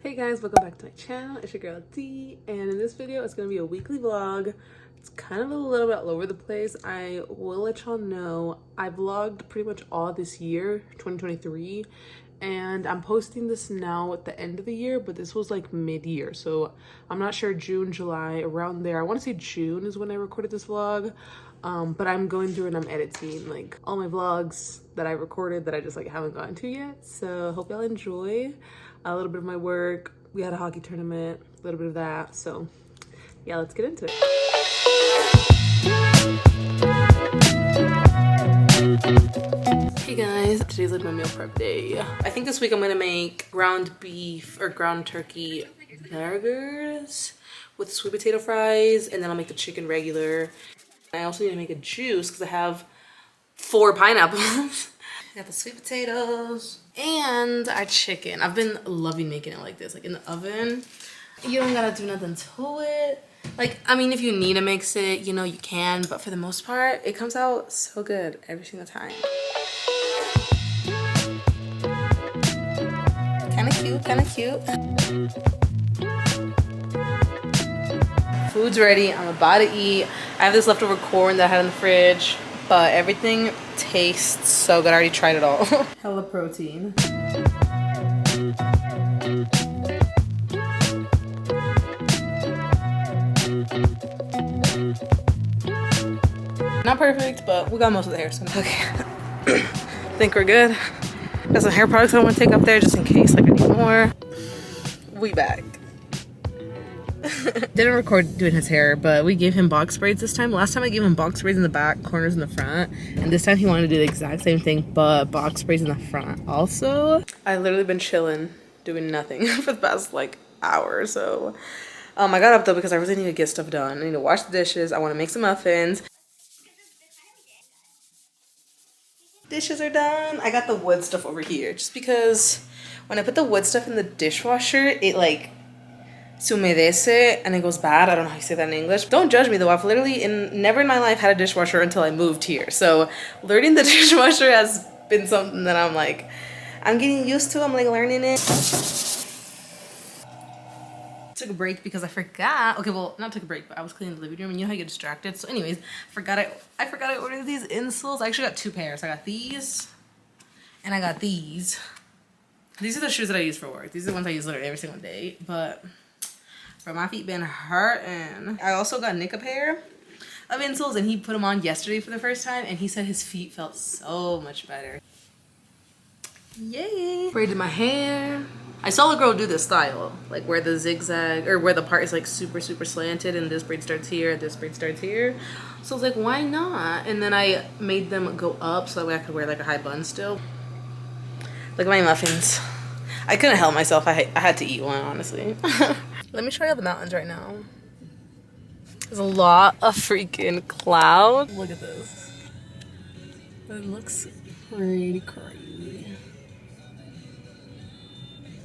Hey guys, welcome back to my channel. It's your girl D, and in this video it's going to be a weekly vlog. It's kind of a little bit all over the place. I will let y'all know I vlogged pretty much all this year, 2023, and I'm posting this now at the end of the year, but this was like mid-year, so I'm not sure, June, July, around there. I want to say June is when I recorded this vlog, but I'm going through and I'm editing like all my vlogs that I recorded that I just like haven't gotten to yet. So hope y'all enjoy a little bit of my work. We had a hockey tournament, a little bit of that. So yeah, let's get into it. Hey guys, today's like my meal prep day. I think this week I'm gonna make ground beef or ground turkey burgers with sweet potato fries, and then I'll make the chicken regular. I also need to make a juice because I have 4 pineapples. I got the sweet potatoes and our chicken. I've been loving making it like this, like in the oven. You don't gotta do nothing to it. Like, I mean, if you need to mix it, you know, you can, but for the most part, it comes out so good every single time. Kinda cute, kinda cute. Food's ready, I'm about to eat. I have this leftover corn that I had in the fridge, but everything tastes so good. I already tried it all. Hella protein. Not perfect, but we got most of the hair, so okay. Think we're good. Got some hair products I want to take up there just in case like I need more. We back. Didn't record doing his hair, but we gave him box braids this time. Last time I gave him box braids in the back, corners in the front, and this time he wanted to do the exact same thing but box braids in the front also. I literally been chilling doing nothing for the past like hour or so. I got up though because I really need to get stuff done. I need to wash the dishes. I want to make some muffins. Dishes are done. I got the wood stuff over here just because when I put the wood stuff in the dishwasher, it like se humedece and it goes bad. I don't know how you say that in English. Don't judge me though. I've literally never in my life had a dishwasher until I moved here. So learning the dishwasher has been something that I'm like, I'm getting used to. I'm like learning it. Took a break because I forgot. Okay, well, not took a break, but I was cleaning the living room and you know how you get distracted. So anyways, I forgot I ordered these insoles. I actually got 2 pairs. I got these and I got these. These are the shoes that I use for work. These are the ones I use literally every single day, but for my feet been hurting. I also got Nick a pair of insoles and he put them on yesterday for the first time and he said his feet felt so much better. Yay! Braided my hair. I saw a girl do this style, like where the zigzag, or where the part is like super slanted and this braid starts here, this braid starts here. So I was like, why not? And then I made them go up so that way I could wear like a high bun still. Look at my muffins. I couldn't help myself. I had to eat one, honestly. Let me show you the mountains right now. There's a lot of freaking cloud. Look at this. It looks pretty crazy.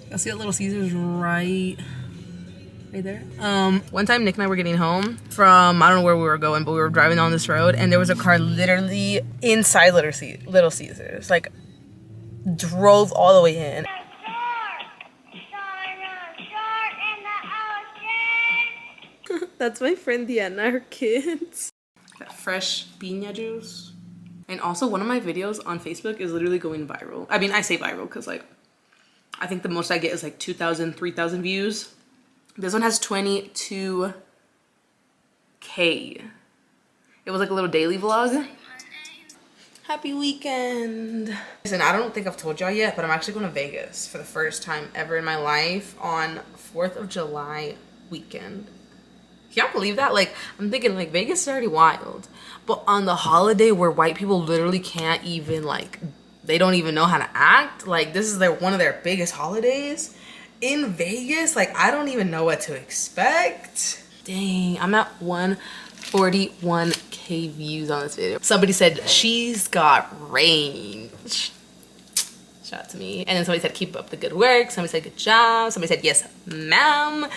Y'all see that Little Caesars right there? One time Nick and I were getting home from, I don't know where we were going, but we were driving on this road and there was a car literally inside Little Caesars. Like, drove all the way in. That's my friend Diana, her kids. Got fresh piña juice. And also one of my videos on Facebook is literally going viral. I mean, I say viral because like, I think the most I get is like 2,000, 3,000 views. This one has 22K. It was like a little daily vlog. Happy weekend. Listen, I don't think I've told y'all yet, but I'm actually going to Vegas for the first time ever in my life on 4th of July weekend. Can y'all believe that? Like, I'm thinking like Vegas is already wild, but on the holiday where white people literally can't even like, they don't even know how to act, like this is one of their biggest holidays in Vegas. Like, I don't even know what to expect. Dang, I'm at 141K views on this video. Somebody said she's got range. Shout out to me. And then somebody said keep up the good work. Somebody said good job. Somebody said yes ma'am.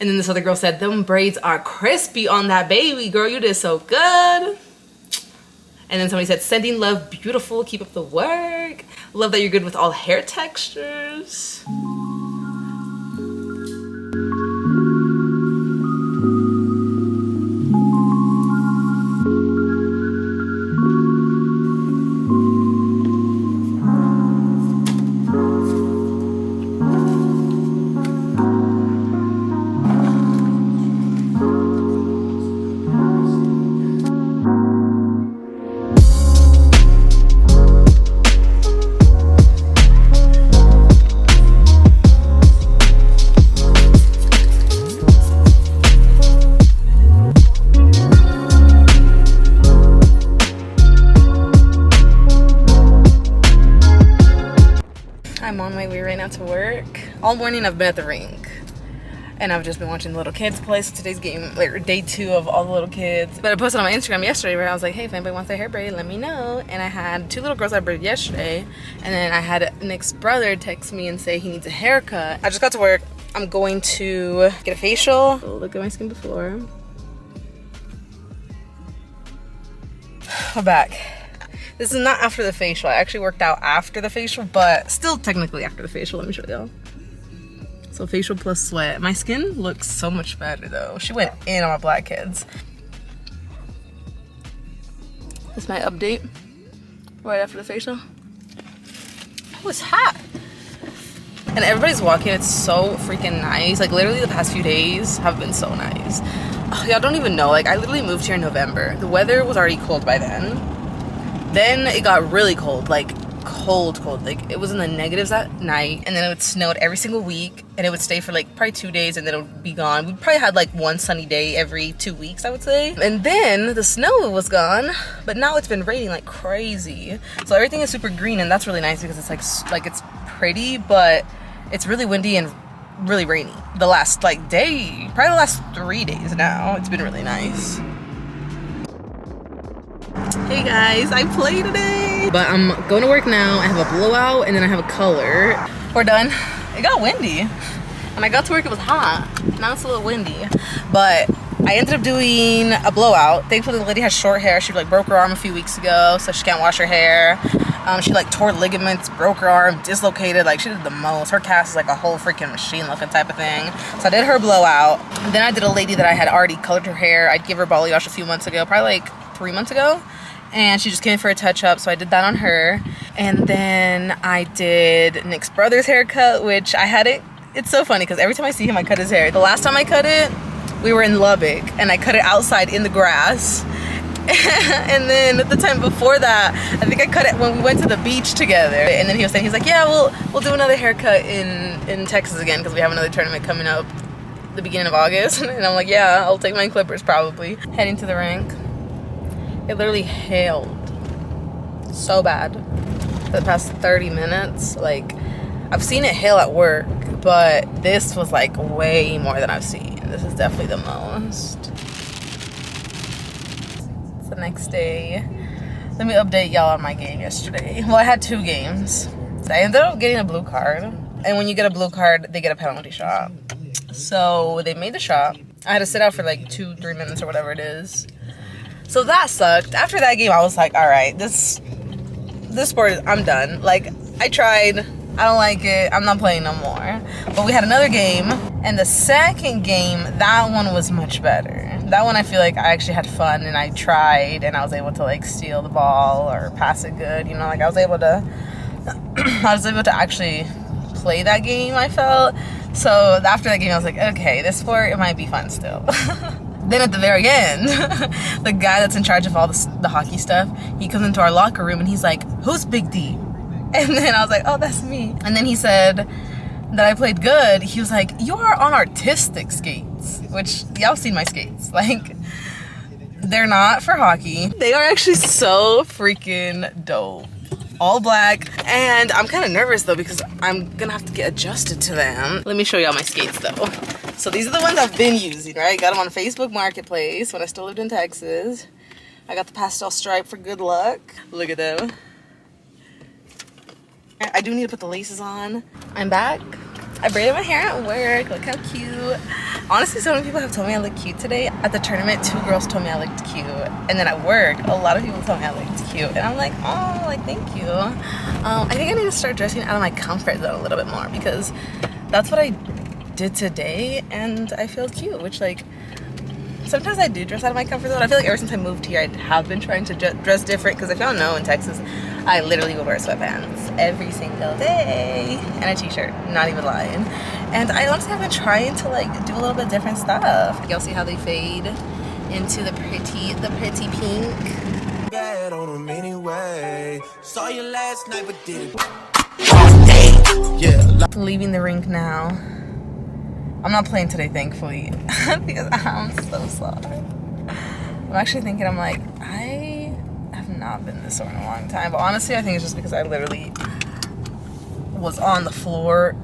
And then this other girl said them braids are crispy on that baby girl, you did so good. And then somebody said, sending love, beautiful, keep up the work. Love that you're good with all hair textures. I'm on my way right now to work. All morning I've been at the rink and I've just been watching the little kids play. So today's game, like day 2 of all the little kids. But I posted on my Instagram yesterday where I was like, hey, if anybody wants their hair braided, let me know. And I had 2 little girls I braided yesterday, and then I had Nick's brother text me and say he needs a haircut. I just got to work. I'm going to get a facial. Oh, look at my skin before. I'm back. This is not after the facial. I actually worked out after the facial, but still technically after the facial. Let me show y'all. So facial plus sweat. My skin looks so much better though. She went in on my blackheads. This is my update right after the facial. Oh, it's hot. And everybody's walking. It's so freaking nice. Like literally the past few days have been so nice. Oh, y'all don't even know. Like I literally moved here in November. The weather was already cold by then. Then it got really cold, like cold. Like it was in the negatives at night, and then it would snow every single week, and it would stay for like probably 2 days, and then it would be gone. We probably had like 1 sunny day every 2 weeks, I would say. And then the snow was gone, but now it's been raining like crazy. So everything is super green, and that's really nice because it's like it's pretty, but it's really windy and really rainy. The last like day, probably the last 3 days now, it's been really nice. Hey guys, I play today. But I'm going to work now. I have a blowout and then I have a color. We're done. It got windy. When I got to work, it was hot. Now it's a little windy. But I ended up doing a blowout. Thankfully, the lady has short hair. She like broke her arm a few weeks ago, so she can't wash her hair. She like tore ligaments, broke her arm, dislocated. Like she did the most. Her cast is like a whole freaking machine looking type of thing. So I did her blowout. Then I did a lady that I had already colored her hair. I'd give her balayage a few months ago, probably like 3 months ago. And she just came in for a touch-up, so I did that on her. And then I did Nick's brother's haircut, which I had it. It's so funny because every time I see him, I cut his hair. The last time I cut it, we were in Lubbock, and I cut it outside in the grass. And then the time before that, I think I cut it when we went to the beach together. And then he was saying, he's like, yeah, we'll do another haircut in Texas again because we have another tournament coming up the beginning of August. And I'm like, yeah, I'll take my clippers probably. Heading to the rink. It literally hailed so bad for the past 30 minutes. Like, I've seen it hail at work, but this was like way more than I've seen. This is definitely the most. It's the next day. Let me update y'all on my game yesterday. Well, I had 2 games. So I ended up getting a blue card. And when you get a blue card, they get a penalty shot. So they made the shot. I had to sit out for like 2-3 minutes or whatever it is. So that sucked. After that game, I was like, all right, this sport, I'm done. Like, I tried. I don't like it. I'm not playing no more. But we had another game. And the second game, that one was much better. That one, I feel like I actually had fun. And I tried. And I was able to, like, steal the ball or pass it good. You know, like, I was able to actually play that game, I felt. So after that game, I was like, okay, this sport, it might be fun still. Then at the very end, the guy that's in charge of all the hockey stuff, he comes into our locker room and he's like, who's Big D? And then I was like, oh, that's me. And then he said that I played good. He was like, you are on artistic skates, which y'all seen my skates. Like, they're not for hockey. They are actually so freaking dope. All black. And I'm kind of nervous though because I'm gonna have to get adjusted to them. Let me show y'all my skates though. So these are the ones I've been using, right? Got them on Facebook Marketplace when I still lived in Texas. I got the pastel stripe for good luck. Look at them. I do need to put the laces on. I'm back. I braided my hair at work. Look how cute. Honestly, so many people have told me I look cute today. At the tournament, 2 girls told me I looked cute. And then at work, a lot of people told me I looked cute. And I'm like, oh, like, thank you. I think I need to start dressing out of my comfort zone a little bit more because that's what I did today, and I feel cute, which like sometimes I do dress out of my comfort zone. I feel like ever since I moved here, I have been trying to dress different, because if y'all know, in Texas, I literally will wear sweatpants every single day and a t-shirt, not even lying. And I honestly have been trying to like do a little bit different stuff. Y'all see how they fade into the pretty pink. Bad on them anyway. Saw you last night, but did it. Yeah. Leaving the rink now. I'm not playing today, thankfully, because I'm so sorry. I'm actually thinking, I'm like, I have not been this sore in a long time. But honestly, I think it's just because I literally was on the floor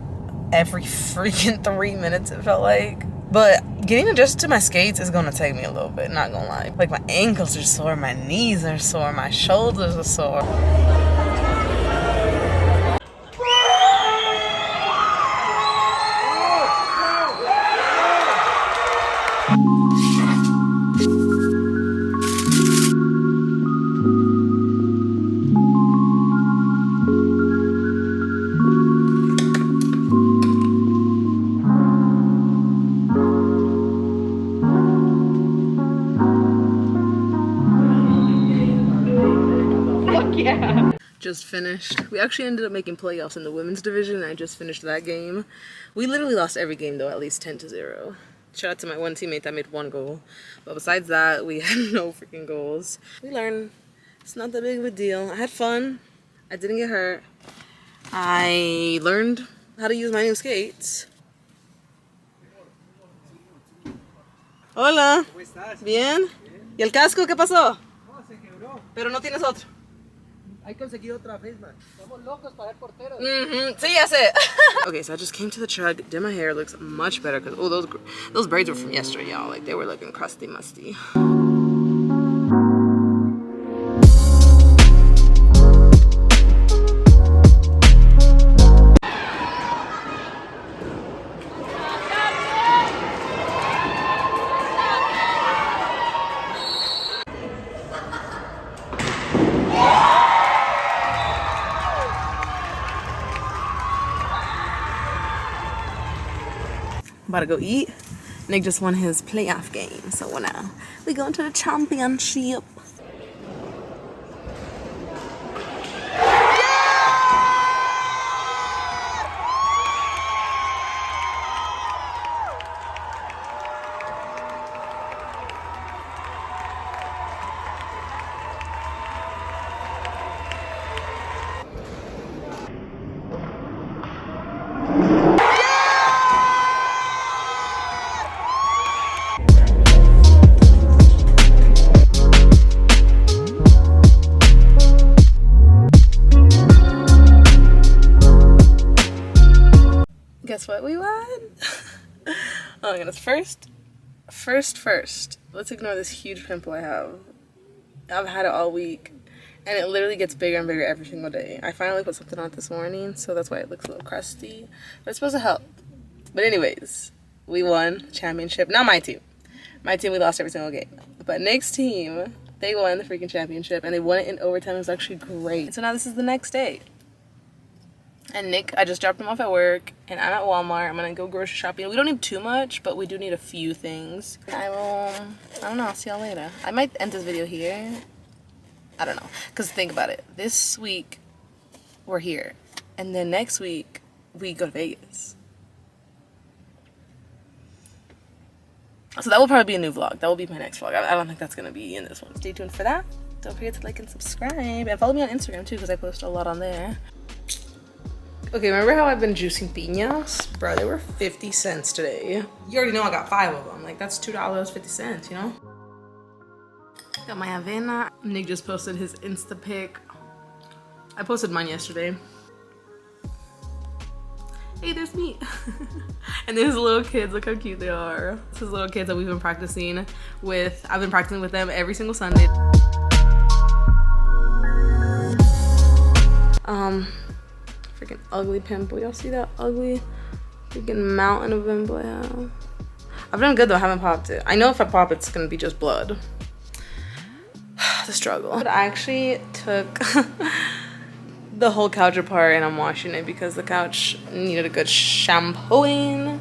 every freaking 3 minutes, it felt like. But getting adjusted to my skates is gonna take me a little bit, not gonna lie. Like, my ankles are sore, my knees are sore, my shoulders are sore. Yeah. Just finished. We actually ended up making playoffs in the women's division, and I just finished that game. We literally lost every game though, at least 10-0. Shout out to my one teammate that made 1 goal. But besides that, we had no freaking goals. We learned it's not that big of a deal. I had fun. I didn't get hurt. I learned how to use my new skates. Hola. ¿Cómo estás? Bien. ¿Y el casco qué pasó? No, se quebró. Pero no tienes otro. Hay conseguido otra vez, man. Estamos locos para el portero. Sí, ya sé. Okay, so I just came to the truck, did my hair, looks much better, because, oh, those braids were from yesterday, y'all. Like, they were looking crusty, musty. About to go eat. Nick just won his playoff game, so now we go into the championship. Guess what we won? Oh my goodness. First, let's ignore this huge pimple I have. I've had it all week, and it literally gets bigger and bigger every single day. I finally put something on it this morning, so that's why it looks a little crusty, but it's supposed to help. But anyways, we won the championship. Not my team. My team, we lost every single game. But Nick's team, they won the freaking championship, and they won it in overtime. It was actually great. So now this is the next day. And Nick, I just dropped him off at work, and I'm at Walmart. I'm gonna go grocery shopping. We don't need too much, but we do need a few things. I don't know, I'll see y'all later. I might end this video here. I don't know, because think about it. This week, we're here. And then next week, we go to Vegas. So that will probably be a new vlog. That will be my next vlog. I don't think that's gonna be in this one. Stay tuned for that. Don't forget to like and subscribe. And follow me on Instagram too, because I post a lot on there. Okay, remember how I've been juicing piñas? Bro, they were 50 cents today. You already know I got 5 of them. Like, that's $2.50, you know? Got my Avena. Nick just posted his Insta pic. I posted mine yesterday. Hey, there's me. And there's little kids, look how cute they are. This is little kids that we've been practicing with. I've been practicing with them every single Sunday. Freaking ugly pimple. Y'all see that ugly freaking mountain of pimple I have? I've done good though, I haven't popped it. I know if I pop it's gonna be just blood. The struggle. But I actually took the whole couch apart and I'm washing it because the couch needed a good shampooing.